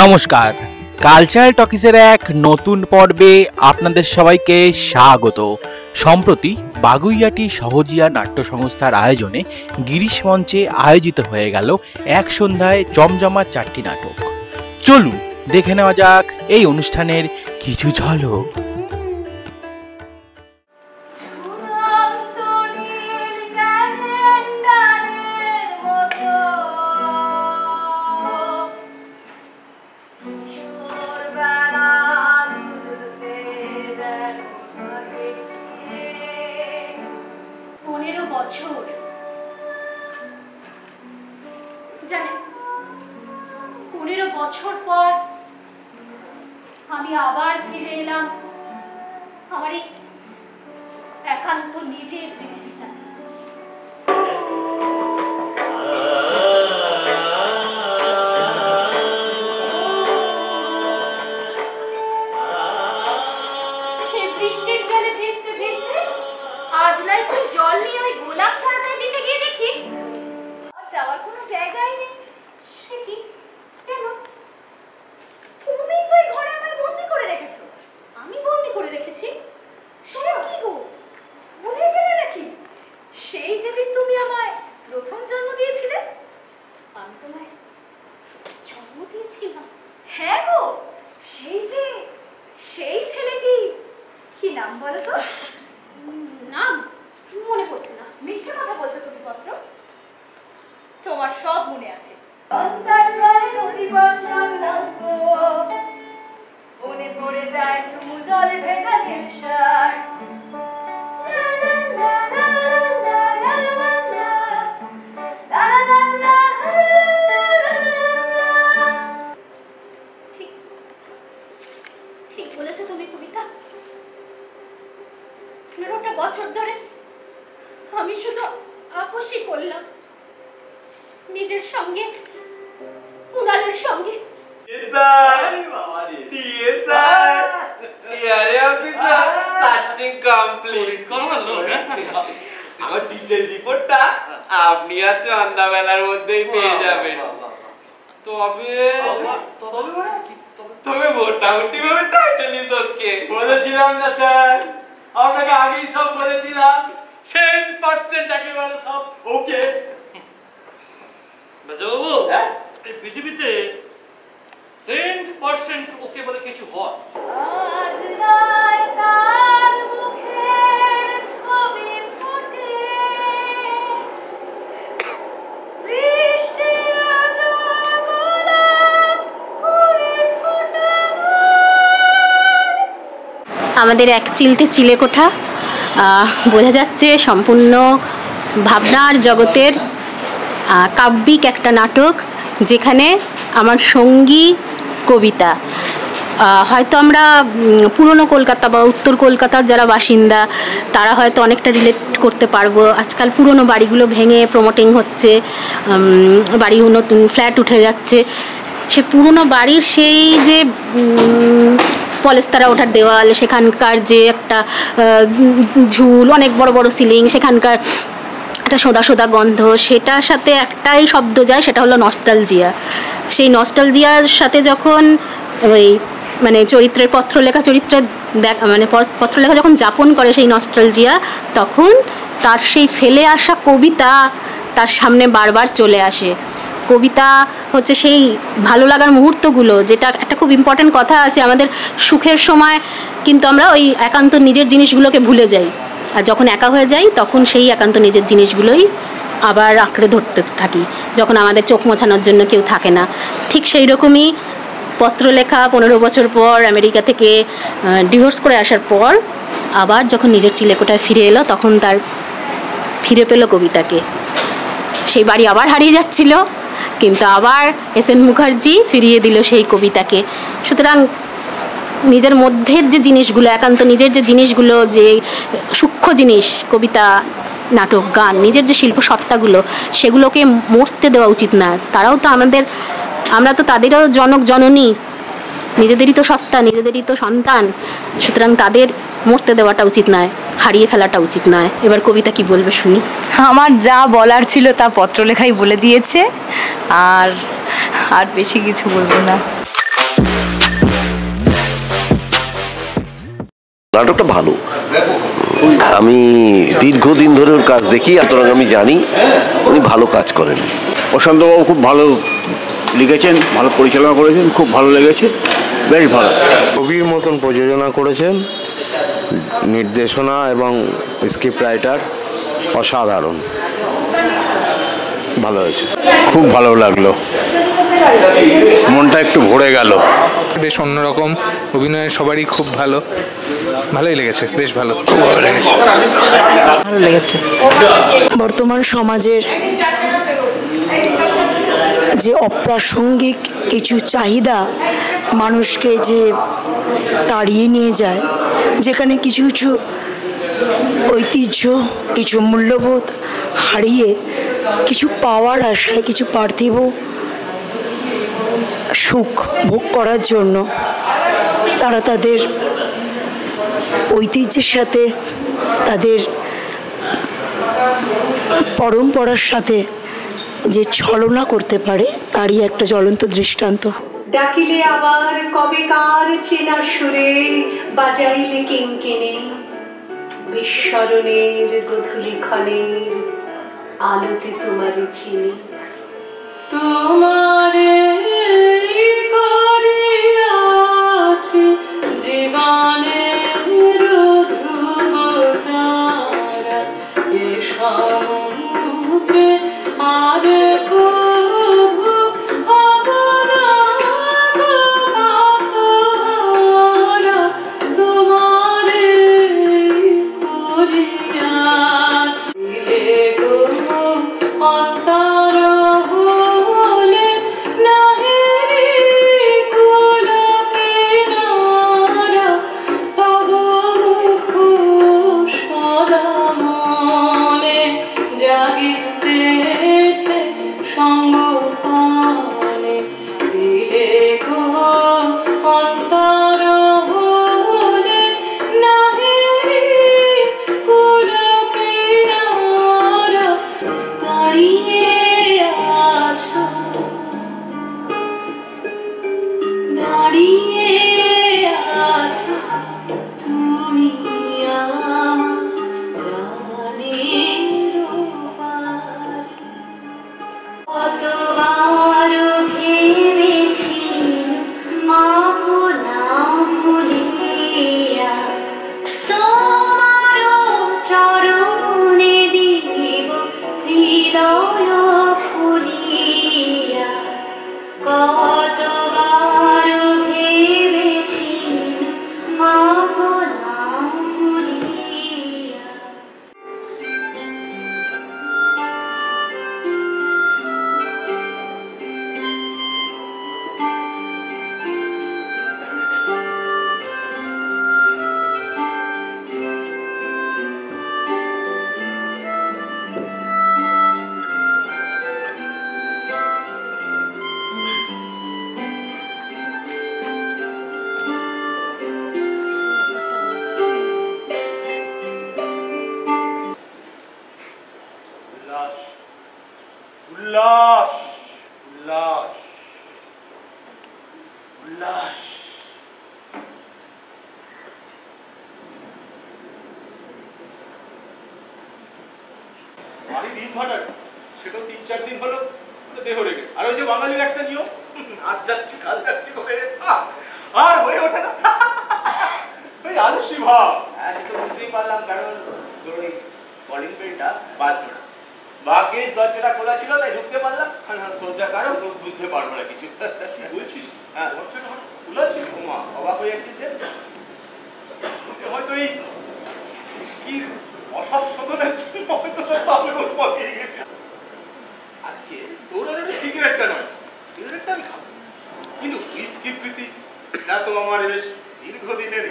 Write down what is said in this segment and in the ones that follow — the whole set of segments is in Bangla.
নমস্কার, কালচারাল টকিজের এক নতুন পর্বে আপনাদের সবাইকে স্বাগত। সম্প্রতি বাগুইআটি সহজিয়া নাট্য সংস্থার আয়োজনে গিরিশ মঞ্চে আয়োজিত হয়ে গেল এক সন্ধ্যায় জমজমাট 4টি নাটক। চলুন দেখে নেওয়া যাক এই অনুষ্ঠানের কিছু ঝলক। জানেন, 15 বছর পর আমি আবার ফিরে এলাম আমার এই একান্ত নিজের পৃথিবীটা। সে বৃষ্টির জলে ভিজতে ভিজতে আজ না একটু জল নিয়ে ওই গোলাপ চারাটার দিকে গিয়ে দেখি আর যাওয়ার কোনো জায়গাই নেই। সে কি, কেন? তুমি তো এই ঘরে আমায় বন্দি করে রেখেছো। আমি বন্দি করে রেখেছি? সে কি গো, ভুলে গেলে নাকি? সেই যেদিন তুমি আমায় প্রথম জন্ম দিয়েছিলে, আমি তোমায় জন্ম দিয়েছিলাম। হ্যাঁ গো, সেই ছেলেটি, কি নাম বলো তো? নাম মনে পড়ছে না। মিথ্যে কথা বলছো তুমি পত্র, তোমার সব মনে আছে। মনে পড়ে যায় চুমু জলে ভেজা নেশার। ঠিক বলেছো তুমি কবিতা। 15টা বছর ধরে আমি শুধু আপোষই করলাম নিজের সঙ্গে, কুণালের সঙ্গে। আমার ডিটেল রিপোর্টটা আপনি আজ সন্ধ্যাবেলার মধ্যেই পেয়ে যাবেন। তবে মোটামুটি ভাবে টাইটেল ইজ ওকে। বলেছিলাম না স্যার, আপনাকে আগেই সব বলেছিলাম। 10% একেবারে সব ওকে। বাবু, এই পৃথিবীতে 10% ওকে বলে কিছু হয়? আজ রায় তার মুখের ছবি ফোটে, বৃষ্টি আজ গোলাপ ফুলে ফোটা। আমাদের এক চিলতে চিলেকোঠা, বোঝা যাচ্ছে সম্পূর্ণ ভাবনার জগতের কাব্যিক একটা নাটক, যেখানে আমার সঙ্গী কবিতা। হয়তো আমরা পুরনো কলকাতা বা উত্তর কলকাতার যারা বাসিন্দা তারা হয়তো অনেকটা রিলেট করতে পারবো। আজকাল পুরনো বাড়িগুলো ভেঙে প্রমোটিং হচ্ছে, বাড়ি নতুন ফ্ল্যাট উঠে যাচ্ছে। সে পুরনো বাড়ির সেই যে পলেস্তারা ওঠার দেওয়াল, সেখানকার যে একটা ঝুল, অনেক বড় বড় সিলিং, সেখানকার একটা সোদা সোদা গন্ধ, সেটার সাথে একটাই শব্দ যায়, সেটা হলো নস্টালজিয়া। সেই নস্টালজিয়ার সাথে যখন ওই মানে চরিত্রের পত্রলেখা পত্রলেখা যখন যাপন করে সেই নস্টালজিয়া, তখন তার সেই ফেলে আসা কবিতা তার সামনে বারবার চলে আসে। কবিতা হচ্ছে সেই ভালো লাগার মুহূর্তগুলো, যেটা একটা খুব ইম্পর্টেন্ট কথা আছে, আমাদের সুখের সময় কিন্তু আমরা ওই একান্ত নিজের জিনিসগুলোকে ভুলে যাই, আর যখন একা হয়ে যাই তখন সেই একান্ত নিজের জিনিসগুলোই আবার আঁকড়ে ধরতে থাকি, যখন আমাদের চোখ মোছানোর জন্য কেউ থাকে না। ঠিক সেই রকমই পত্রলেখা 15 বছর পর আমেরিকা থেকে ডিভোর্স করে আসার পর আবার যখন নিজের চিলেকোঠায় ফিরে এলো, তখন তার ফিরে পেল কবিতাকে। সেই বাড়ি আবার হারিয়ে যাচ্ছিল, কিন্তু আবার এস.এন. মুখার্জি ফিরিয়ে দিল সেই কবিতাকে। সুতরাং নিজের মধ্যের যে জিনিসগুলো, একান্ত নিজের যে জিনিসগুলো, যে সূক্ষ্ম জিনিস, কবিতা, নাটক, গান, নিজের যে শিল্প সত্তাগুলো, সেগুলোকে মরতে দেওয়া উচিত না। তারাও তো আমরা তো তাদেরও জনক জননী, নিজেদেরই তো সত্তা, নিজেদেরই তো সন্তান। সুতরাং তাদের মরতে দেওয়াটা উচিত নয়, হারিয়ে ফেলাটা উচিত নয়। এবার কবিতা কি বলবে শুনি। আমার যা বলার ছিল তা পত্রলেখাই বলে দিয়েছে, আর বেশি কিছু বলবো না। নাটকটা ভালো, আমি দীর্ঘদিন ধরে ওর কাজ দেখি, সুতরাং আমি জানি উনি ভালো কাজ করেন। প্রশান্তবাবু খুব ভালো লিখেছেন, ভালো পরিচালনা করেছেন, খুব ভালো লেগেছে, বেশ ভালো। ছবির মতন প্রযোজনা করেছেন, নির্দেশনা এবং স্ক্রিপ্ট রাইটার অসাধারণ, ভালো হয়েছে, খুব ভালো লাগলো, মনটা একটু ভরে গেল। বেশ অন্যরকম অভিনয়, সবারই খুব ভালো, ভালোই লেগেছে, বেশ ভালো, খুব ভালো লেগেছে, ভালো লেগেছে। বর্তমান সমাজের যে অপ্রাসঙ্গিক কিছু চাহিদা মানুষকে যে তাড়িয়ে নিয়ে যায়, যেখানে কিছু কিছু ঐতিহ্য, কিছু মূল্যবোধ হারিয়ে কিছু পাওয়ার আশায়, কিছু পার্থিব সুখ ভোগ করার জন্য তারা তাদের ঐতিহ্যের সাথে, তাদের পরম্পরার সাথে যে ছলনা করতে পারে, তারই একটা জ্বলন্ত দৃষ্টান্ত। ডাকিলে আবার কবেকার চেনা সুরে বাজাইলে কিঙ্কিণী, বিস্মরণের গধূলি ক্ষণের আলোতে তোমারে চিনি। তোমারে করিয়াছি জীবনের ধ্রুব তারা, এ সমুদ্রে আর কভু হব না গো মাতোহারা, তোমারে করিয়াছি গো অন্তর হলে নাহি কুল কিনারা, তব মুখ সদা মনে জাগিতেছে সঙ্গপানে, দিলে গো অন্তর হলে নাহি কুল কিনারা, দাঁড়িয়ে আছো, দাঁড়িয়ে আছো তুমি আমার গানের পারে। কতবার ভেবেছি আপনা ভুলিয়া, তোমার চরণে দিব হৃদয় খুলিয়া। কতবার ভেবেছি আপনা ভুলিয়া। উল্লাস, উল্লাস, উল্লাস। বাড়ির ইনভার্টার সেটাও ৩-৪ দিন হলো দেহ রেখে। আর ওই যে বাঙালির একটা নিয়ম, আজ যাচ্ছি কাল যাচ্ছি করে আর হয়ে ওঠে না, ওই আলসি ভাব। হ্যাঁ, সে তো বুঝতেই পারলাম, কারণ তোর ওই কলিং বেলটা বাজবে না। ভাগ্যিস দরজাটা খোলা ছিল, তাই ঢুকতে পারলাম। দরজা কারো বুঝতে পারবো না কিছু। বলছিস? হ্যাঁ, দরজাটা খোলা ছিল। মা অবাক হয়ে যাচ্ছিস যে হয়তো এই হুইস্কির অসাধনের জন্য হয়তো সব তালেবন পাকিয়ে গেছে। আজকে তোর আর একটা সিগারেটটা নয়, সিগারেটটা আমি খাবো, কিন্তু হুইস্কি প্রীতি না তো আমার বেশ দীর্ঘদিনের।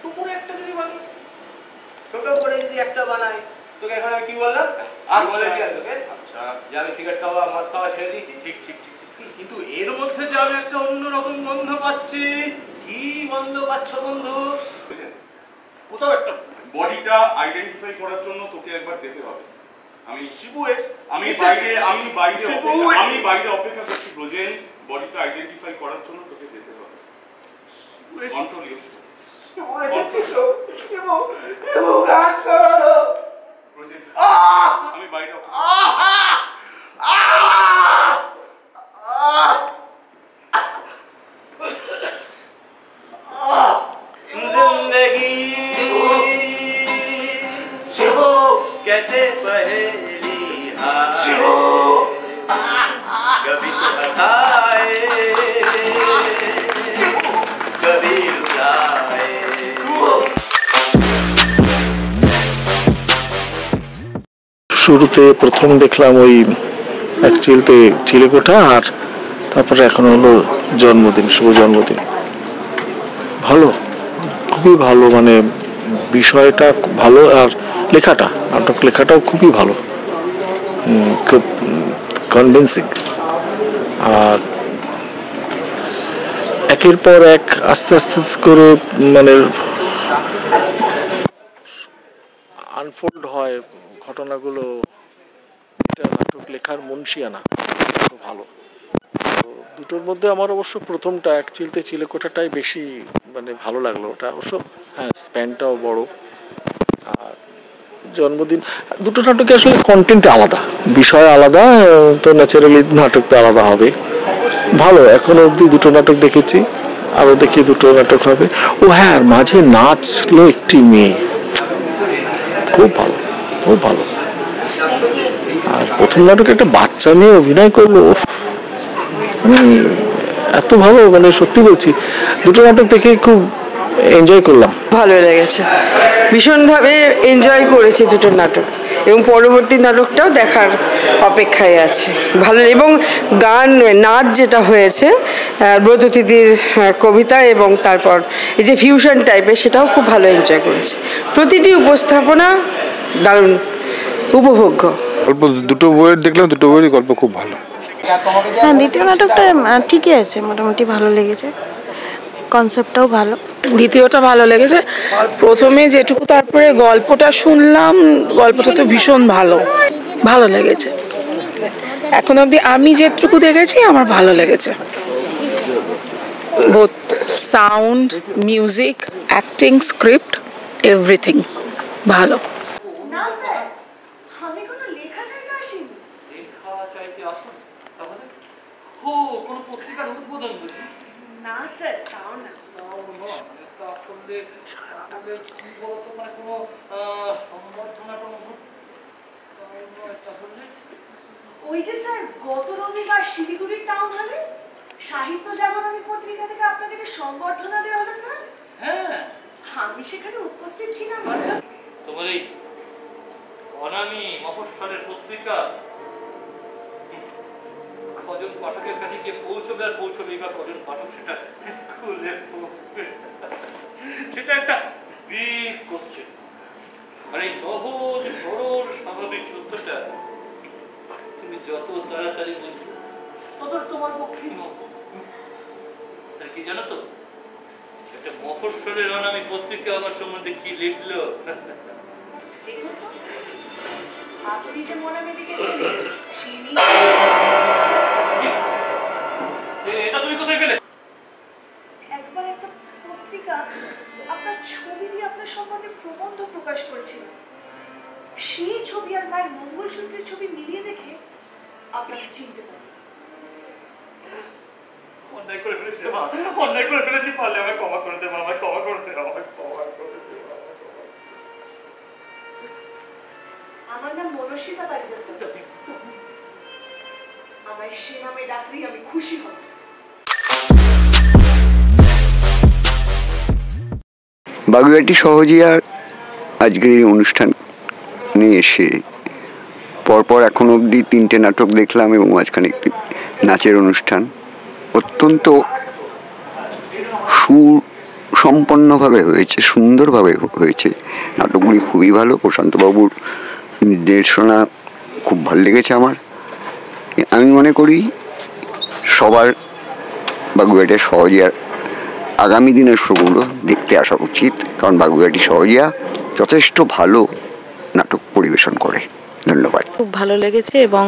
ছোট করে একটা যদি বানাই, ছোট করে যদি একটা বানাই, তোকে এখন কি বললাম? আর বলেছি তোকে আচ্ছা যে আমি সিগারেট খাওয়া, মদ খাওয়া ছেড়ে দিয়েছি। ঠিক ঠিক ঠিক, কিন্তু এর মধ্যে যে আমি একটা অন্যরকম গন্ধ পাচ্ছি। কি গন্ধ পাচ্ছ বন্ধু? কোথাও একটা বডিটা আইডেন্টিফাই করার জন্য তোকে একবার যেতে হবে। আমি শিবুয়ে, আমি বাইরে অপেক্ষা করছি। ব্রোজেন, বডিটা আইডেন্টিফাই করার জন্য তোকে যেতে হবে। Control yourself. আমি বাইরে जिंदगी कैसे पहेली कभी तो हंसाए कभी रुलाए। শুরুতে প্রথম দেখলাম ওই এক চিলতে চিলেকোঠা, আর তারপরে এখন হলো জন্মদিন, শুভ জন্মদিন। ভালো, খুবই ভালো, মানে বিষয়টা ভালো, আর লেখাটা, নাটক লেখাটাও খুবই ভালো, খুব কনভিন্সিং। আর একের পর এক আস্তে আস্তে করে মানে আনফোল্ড হয় ঘটনাগুলো। এটা নাটক লেখার মুন্সিয়ানা, খুব ভালো। তো দুটোর মধ্যে আমার অবশ্য প্রথমটা এক চিলতে চিলেকোঠাটাই বেশি মানে ভালো লাগলো। ওটা অবশ্য হ্যাঁ স্প্যানটাও বড়। আর জন্মদিন, দুটো নাটকে আসলে কন্টেন্ট আলাদা, বিষয় আলাদা, তো ন্যাচারালি নাটক তো আলাদা হবে। ভালো, এখনো অবধি দুটো নাটক দেখেছি, আরও দেখি দুটো নাটক হবে। ও হ্যাঁ, আর মাঝে নাচলো একটি মেয়ে, খুব ভালো, খুব ভালো। আর প্রথম নাটকে একটা বাচ্চা মেয়ে অভিনয় করলো, এত ভালো, মানে সত্যি বলছি দুটো নাটক দেখে খুব এনজয় করলাম। ভালো লেগেছে, ভীষণভাবে এনজয় করেছি দুটো নাটক, এবং পরবর্তী নাটকটাও দেখার অপেক্ষায় আছে। ভালো, এবং গান নাচ যেটা হয়েছে ব্রততিথির কবিতা, এবং তারপর এই যে ফিউশন টাইপের, সেটাও খুব ভালো এনজয় করেছি। প্রতিটি উপস্থাপনা দারুণ উপভোগ্য। গল্প দুটো বইয়ের দেখলাম, দুটো বইয়েরই গল্প খুব ভালো। হ্যাঁ, দ্বিতীয় নাটকটা ঠিকই আছে, মোটামুটি ভালো লেগেছে, কনসেপ্টটাও ভালো। দ্বিতীয়টা ভালো লেগেছে, প্রথমে যেটুকু তারপরে গল্পটা শুনলাম, গল্পটা তো ভীষণ ভালো, ভালো লেগেছে। এখন অবধি আমি যেটুকু দেখেছি আমার ভালো লেগেছে, both sound, music, acting, script, everything ভালো। কোনো পত্রিকার উদ্বোধন বুঝি না স্যার, তাও না। কি বলতো, মানে কোনো সংবর্ধনা ওই যে স্যার, গত রবিবার শিলিগুড়ির টাউন হলে সাহিত্য জাগরণী পত্রিকা থেকে আপনাদের সংবর্ধনা দেওয়া হলো স্যার। হ্যাঁ, আমি সেখানে উপস্থিত ছিলাম। তোমার এই অনামী মফস্বলের পত্রিকা কজন পাঠকের কাছে গিয়ে পৌঁছবে, আর পৌঁছবে বা কজন পাঠক সেটা খুলে পড়বে, সেটা একটা বিগ কোশ্চেন। আর এই সহজ সরল স্বাভাবিক সত্যটা তুমি যত তাড়াতাড়ি বুঝবে, তত তোমার পক্ষেই মঙ্গল। তার কি জানো তো, একটা মফস্বলের অনামী পত্রিকা আমার সম্বন্ধে কি লিখলো। দেখুন তো, আপনি যে মনামে লিখেছিলেন, এটা তুমি কোথায় গেলে? একবার একটা পত্রিকা আপনার ছবি দিয়ে আপনার সম্বন্ধে প্রবন্ধ প্রকাশ করেছিল। সেই ছবি আর মায়ের মঙ্গলসূত্রের ছবি মিলিয়ে দেখে আপনাকে চিনতে পারি। অন্যায় করে ফেলেছি মা, অন্যায় করে ফেলেছি, পারলে আমায় ক্ষমা করে দেবো, আমায় ক্ষমা করে দেবো, আমায় ক্ষমা করে দেবো। আমার নাম মনস্বিতা পারিজাত, আমার সে নামে ডাকলেই আমি খুশি হব। বাগুইআটি সহজিয়ার আজকের এই অনুষ্ঠানে এসে পরপর এখন অবধি 3টে নাটক দেখলাম, এবং মাঝখানে একটি নাচের অনুষ্ঠান। অত্যন্ত সুসম্পন্নভাবে হয়েছে, সুন্দরভাবে হয়েছে। নাটকগুলি খুবই ভালো, প্রশান্তবাবুর নির্দেশনা খুব ভালো লেগেছে আমার। আমি মনে করি সবার বাগুইআটি সহজিয়ার আগামী দিনের শোগুলো দেখতে আসা উচিত, কারণ বাগুইআটি সহজিয়া যথেষ্ট ভালো নাটক পরিবেশন করে। ধন্যবাদ। খুব ভালো লেগেছে, এবং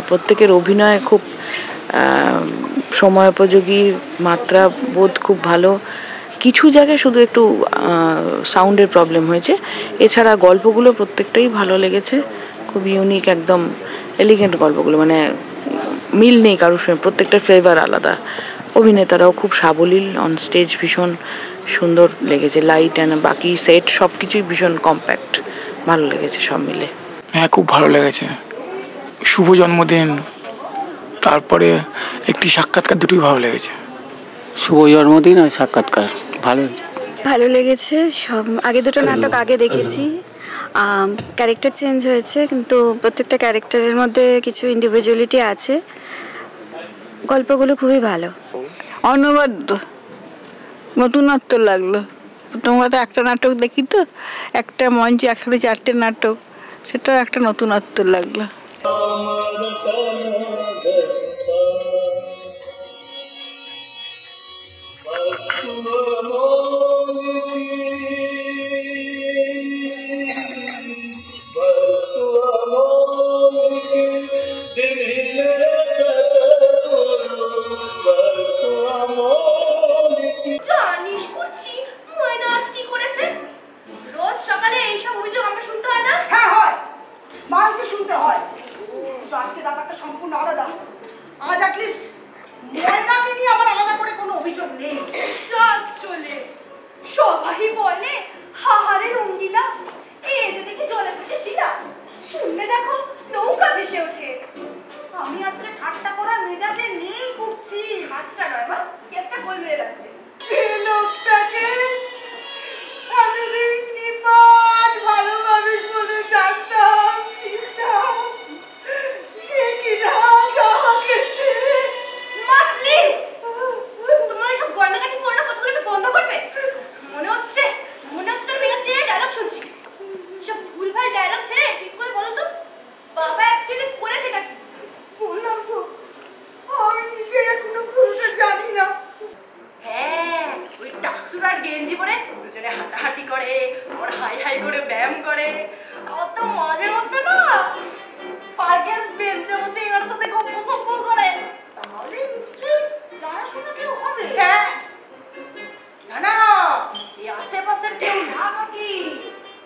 প্রত্যেকের অভিনয় খুব সময়োপযোগী, মাত্রা বোধ খুব ভালো। কিছু জায়গায় শুধু একটু সাউন্ডের প্রবলেম হয়েছে, এছাড়া গল্পগুলো প্রত্যেকটাই ভালো লেগেছে, খুব ইউনিক, একদম এলিগেন্ট গল্পগুলো, মানে মিল নেই কারোর সঙ্গে, প্রত্যেকটার ফ্লেভার আলাদা। অভিনেতারাও খুব সাবলীল, অন স্টেজ ভীষণ সুন্দর লেগেছে, লাইট অ্যান্ড বাকি সেট সব কিছুই ভীষণ কম্প্যাক্ট, ভালো লেগেছে সব মিলে। হ্যাঁ, খুব ভালো লেগেছে। শুভ জন্মদিন, তারপরে একটি সাক্ষাৎকার, দুটোই ভালো লেগেছে। শুভ জন্মদিন আর সাক্ষাৎকার ভালো ভালো লেগেছে। সব আগে দুটো নাটক আগে দেখেছি, ক্যারেক্টার চেঞ্জ হয়েছে, কিন্তু প্রত্যেকটা ক্যারেক্টারের মধ্যে কিছু ইন্ডিভিজুয়ালিটি আছে। গল্পগুলো খুবই ভালো, অনবদ্য নতুনত্ব লাগলো। প্রথমত একটা নাটক দেখি তো, একটা মঞ্চে একসাথে 4টে নাটক, সেটাও একটা নতুনত্ব লাগলো। আজকে ব্যাপারটা সম্পূর্ণ আলাদা। আজ অ্যাটলিস্ট ময়নাকে নিয়ে আমার আলাদা করে কোনো অভিযোগ নেই। চলে সবাই বলে হাহারে রঙ্গিলা, এই যে দেখি জলে ভেসে শিলা, শুনলে দেখো নৌকা ভেসে ওঠে। আমি আজকে ঠাট্টা করার মেজাজে নেই, করছি ঠাট্টা নয় মা, কেসটা গোল মেরে রাখছে। যে লোকটাকে এতদিন নিপাট ভালোভাবে বলে জানতাম, চিনতাম, সে কিনা আমাকে ছেড়ে। মা প্লিজ, তোমার এইসব গয়নাগাটি পড়ানো কতগুলো একটু বন্ধ করবে? মনে হচ্ছে তোর মেয়ে সিরিয়াল ডায়লগ শুনছি। সব ভুলভাল ডায়লগ ছেড়ে ঠিক করে বলো তো, বাবা অ্যাকচুয়ালি করেছে এটা কি? বললাম তো, আমি নিজে এখনো পুরোটা জানি না। হ্যাঁ, ওই টাকসুর আর গেঞ্জি পরে দুজনে হাঁটাহাঁটি করে, ওর হাই হাই করে ব্যায়াম করে, আমার তো মাঝে মধ্যে না পার্কের বেঞ্চে বসে এর সাথে গল্প সল্প করে। তাহলে নিশ্চয়ই জানাশোনা কেউ হবে। হ্যাঁ, না না, এই আশেপাশের কেউ না নাকি,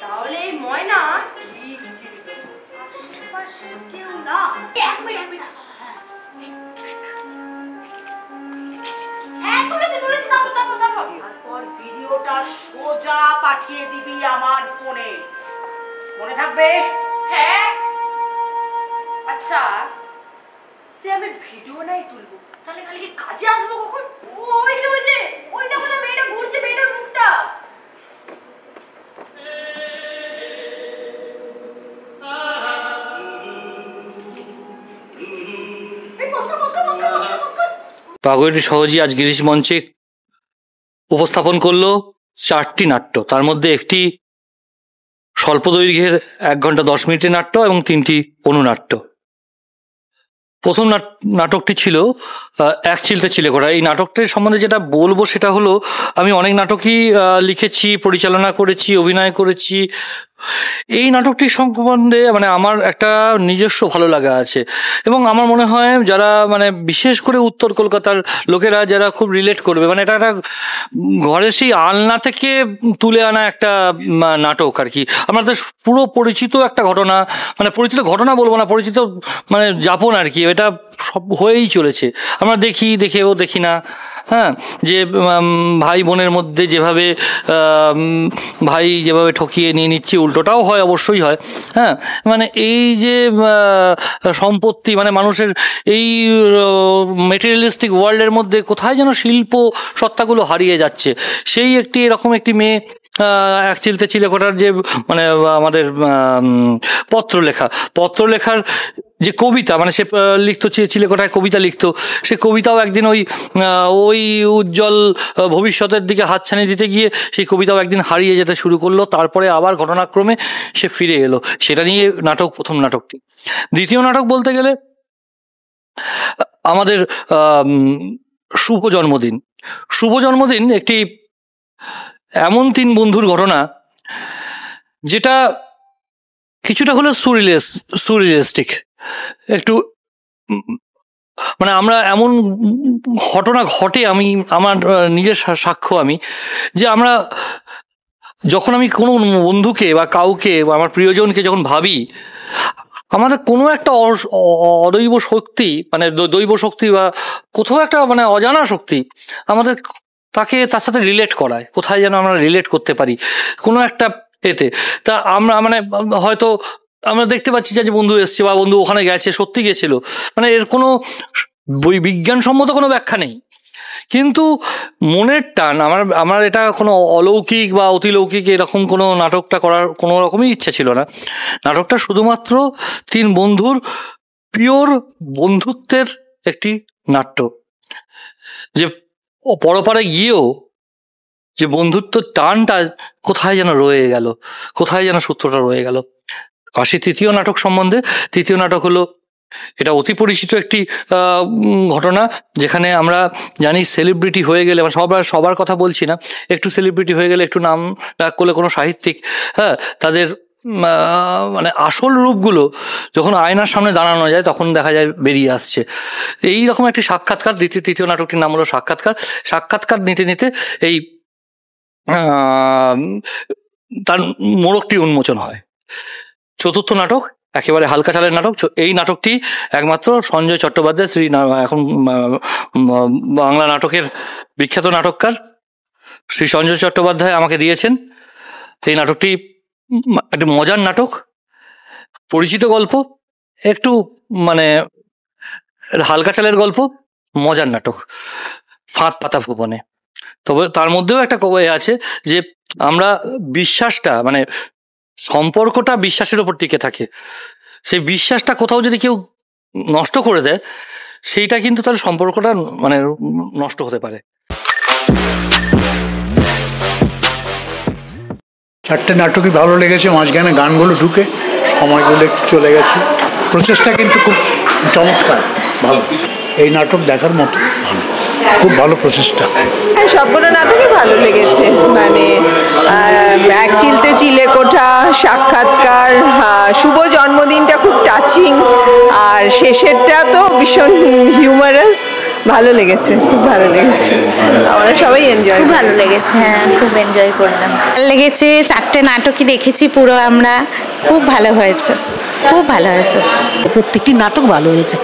তাহলে এই ময়না ঠিক চিনবে। আশেপাশের কেউ না? এক মিনিট হ্যাঁ, তুলেছি, তারপর ভিডিওটা সোজা পাঠিয়ে দিবি আমার ফোনে, মনে থাকবে? হ্যাঁ। আচ্ছা, সে আমি ভিডিও নাই তুলবো, তাহলে খালি কি কাজে আসবো কখন? ওই যে ওইটা বলে মেয়েটা ঘুরছে, মেয়েটার মুখটা। বাগুইআটি সহজেই আজ গিরিশ মঞ্চে উপস্থাপন করলো 4টি নাট্য, তার মধ্যে একটি স্বল্প দৈর্ঘ্যের 1 ঘন্টা 10 মিনিটের নাট্য এবং 3টি অনুনাট্য। প্রথম নাটকটি ছিল এক চিলতে চিলেকোঠা। এই নাটকটির সম্বন্ধে যেটা বলবো সেটা হলো, আমি অনেক নাটকই লিখেছি, পরিচালনা করেছি, অভিনয় করেছি। এই নাটকটির সম্বন্ধে মানে আমার একটা নিজস্ব ভালো লাগা আছে, এবং আমার মনে হয় যারা মানে বিশেষ করে উত্তর কলকাতার লোকেরা যারা খুব রিলেট করবে, মানে এটা একটা ঘরে সেই আলনা থেকে তুলে আনা একটা নাটক আর কি। আমাদের পুরো পরিচিত একটা ঘটনা, মানে পরিচিত ঘটনা বলবো না, পরিচিত মানে যাপন আর কি, এটা সব হয়েই চলেছে। আমরা দেখেও দেখি না, হ্যাঁ, যে ভাই বোনের মধ্যে যেভাবে ভাই যেভাবে ঠকিয়ে নিয়ে নিচ্ছে, উল্টোটাও হয়, অবশ্যই হয়। হ্যাঁ, মানে এই যে সম্পত্তি, মানে মানুষের এই মেটেরিয়ালিস্টিক ওয়ার্ল্ডের মধ্যে কোথায় যেন শিল্প সত্তাগুলো হারিয়ে যাচ্ছে, সেই এরকম একটি মেয়ে এক চিলতে চিলেকোঠার যে মানে আমাদের পত্রলেখার যে কবিতা, মানে সে লিখতো, চিলেকোঠায় কবিতা লিখতো, সে কবিতাও একদিন ওই উজ্জ্বল ভবিষ্যতের দিকে হাতছানি দিতে গিয়ে সেই কবিতাও একদিন হারিয়ে যেতে শুরু করলো। তারপরে আবার ঘটনাক্রমে সে ফিরে এলো, সেটা নিয়ে নাটক, প্রথম নাটকটি। দ্বিতীয় নাটক বলতে গেলে আমাদের শুভ জন্মদিন একটি এমন 3 বন্ধুর ঘটনা যেটা কিছুটা হলো সুরিয়ালিস্টিক, একটু মানে আমরা এমন ঘটনা ঘটে, আমি আমার নিজের সাক্ষ্য আমি, যে আমরা যখন আমি কোনো বন্ধুকে বা কাউকে বা আমার প্রিয়জনকে যখন ভাবি, আমাদের কোনো একটা অদৈব শক্তি, মানে দৈব শক্তি বা কোথাও একটা মানে অজানা শক্তি আমাদের তার সাথে রিলেট করায়, কোথায় যেন আমরা রিলেট করতে পারি কোনো একটা এতে। তা আমরা মানে হয়তো আমরা দেখতে পাচ্ছি যে বন্ধু এসছে বা বন্ধু ওখানে গেছে, সত্যি গেছিল, মানে এর কোনো বিজ্ঞানসম্মত কোনো ব্যাখ্যা নেই, কিন্তু মনের টান। আমার এটা কোনো অলৌকিক বা অতিলৌকিক এরকম কোনো নাটকটা করার কোনো রকমই ইচ্ছে ছিল না। নাটকটা শুধুমাত্র 3 বন্ধুর পিওর বন্ধুত্বের একটি নাট্য, যে পরপারে গিয়েও যে বন্ধুত্ব টানটা কোথায় যেন রয়ে গেল, কোথায় যেন সূত্রটা রয়ে গেল। আসি তৃতীয় নাটক সম্বন্ধে। তৃতীয় নাটক হলো, এটা অতি পরিচিত একটি ঘটনা, যেখানে আমরা জানি সেলিব্রিটি হয়ে গেলে, সবার কথা বলছি না, একটু সেলিব্রিটি হয়ে গেলে, একটু নাম ডাক করলে কোনো সাহিত্যিক, হ্যাঁ, তাদের মানে আসল রূপগুলো যখন আয়নার সামনে দাঁড়ানো যায় তখন দেখা যায় বেরিয়ে আসছে। এই রকম একটি সাক্ষাৎকার, তৃতীয় নাটকটির নাম হলো সাক্ষাৎকার নিতে নিতে এই তার মোড়কটি উন্মোচন হয়। চতুর্থ নাটক একেবারে হালকা চালের নাটক। এই নাটকটি একমাত্র সঞ্জয় চট্টোপাধ্যায়, এখন বাংলা নাটকের বিখ্যাত নাটককার শ্রী সঞ্জয় চট্টোপাধ্যায় আমাকে দিয়েছেন। এই নাটকটি একটা মজার নাটক, পরিচিত গল্প, একটু মানে হালকা চালের গল্প, মজার নাটক, ফাঁদ পাতা ভুবনে। তবে তার মধ্যেও একটা আছে যে আমরা বিশ্বাসটা, মানে সম্পর্কটা বিশ্বাসের উপর টিকে থাকে, সেই বিশ্বাসটা কোথাও যদি কেউ নষ্ট করে দেয়, সেইটা কিন্তু তার সম্পর্কটা মানে নষ্ট হতে পারে। 4টে নাটকই ভালো লেগেছে, মাঝখানে গানগুলো ঢুকে সময়গুলো একটু চলে গেছে। প্রচেষ্টা কিন্তু খুব চমৎকার, ভালো, এই নাটক দেখার মতো, ভালো, খুব ভালো প্রচেষ্টা। হ্যাঁ, সবগুলো নাটকই ভালো লেগেছে, মানে এক চিলতে চিলেকোঠা, সাক্ষাৎকার, শুভ জন্মদিনটা খুব টাচিং, আর শেষেরটা তো ভীষণ হিউমারাস, ভালো লেগেছে, খুব ভালো লেগেছে, আমরা সবাই এনজয়, খুব ভালো লেগেছে। হ্যাঁ, খুব এনজয় করলাম, ভালো লেগেছে। 4টে নাটকই দেখেছি পুরো আমরা, খুব ভালো হয়েছে, খুব ভালো হয়েছে, প্রত্যেকটি নাটক ভালো হয়েছে।